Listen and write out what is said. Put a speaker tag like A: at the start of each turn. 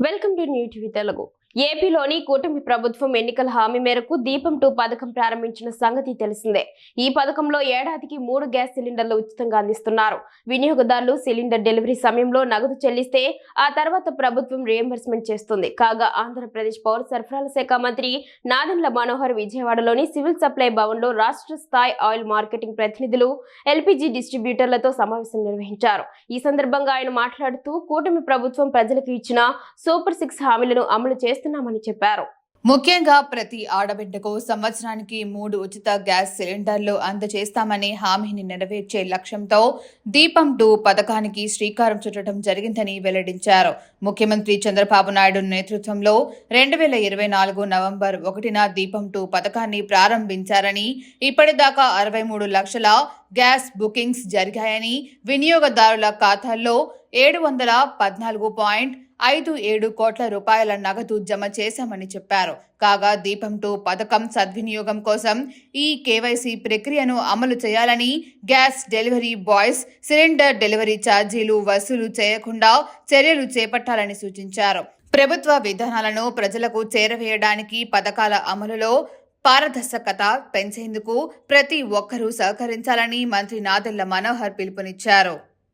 A: Welcome to new TV Telugu. ఏపీలోని కూటమి ప్రభుత్వం ఎన్నికల హామీ మేరకు దీపం 2 పథకం ప్రారంభించిన సంగతి తెలిసిందే. ఈ పథకంలో ఏడాదికి 3 గ్యాస్ సిలిండర్లు ఉచితంగా అందిస్తున్నారు. వినియోగదారులు సిలిండర్ డెలివరీ సమయంలో నగదు చెల్లిస్తే ఆ తర్వాత ప్రభుత్వం రియంబర్స్మెంట్ చేస్తుంది. కాగా ఆంధ్రప్రదేశ్ పౌర సరఫరాల శాఖ మంత్రి నాదెండ్ల మనోహర్ విజయవాడలోని సివిల్ సప్లై భవన్లో రాష్ట్ర స్థాయి ఆయిల్ మార్కెటింగ్ ప్రతినిధులు, ఎల్పీజీ డిస్ట్రిబ్యూటర్లతో సమావేశం నిర్వహించారు. ఈ సందర్భంగా ఆయన మాట్లాడుతూ కూటమి ప్రభుత్వం ప్రజలకు ఇచ్చిన సూపర్ 6 హామీలను అమలు చేస్తున్నామని చెప్పారు.
B: ముఖ్యంగా ప్రతి ఆడబిడ్డకు సంవత్సరానికి 3 ఉచిత గ్యాస్ సిలిండర్లు అందజేస్తామనే హామీని నెరవేర్చే లక్ష్యంతో దీపం 2 పథకానికి శ్రీకారం చుట్టడం జరిగిందని వెల్లడించారు. ముఖ్యమంత్రి చంద్రబాబు నాయుడు నేతృత్వంలో 2024 నవంబర్ 1న దీపం 2 పథకాన్ని ప్రారంభించారని, ఇప్పటిదాకా 63 లక్షల గ్యాస్ బుకింగ్స్ జరిగాయని, వినియోగదారుల ఖాతాల్లో 714.57 కోట్ల రూపాయల నగదు జమ చేశామని చెప్పారు. కాగా దీపం 2 పథకం సద్వినియోగం కోసం ఈ కేవైసీ ప్రక్రియను అమలు చేయాలని, gas delivery boys cylinder delivery ఛార్జీలు వసూలు చేయకుండా చర్యలు చేపట్టాలని సూచించారు. ప్రభుత్వ విధానాలను ప్రజలకు చేరవేయడానికి, పథకాల అమలులో పారదర్శకత పెంచేందుకు ప్రతి ఒక్కరూ సహకరించాలని మంత్రి నాదెండ్ల మనోహర్ పిలుపునిచ్చారు.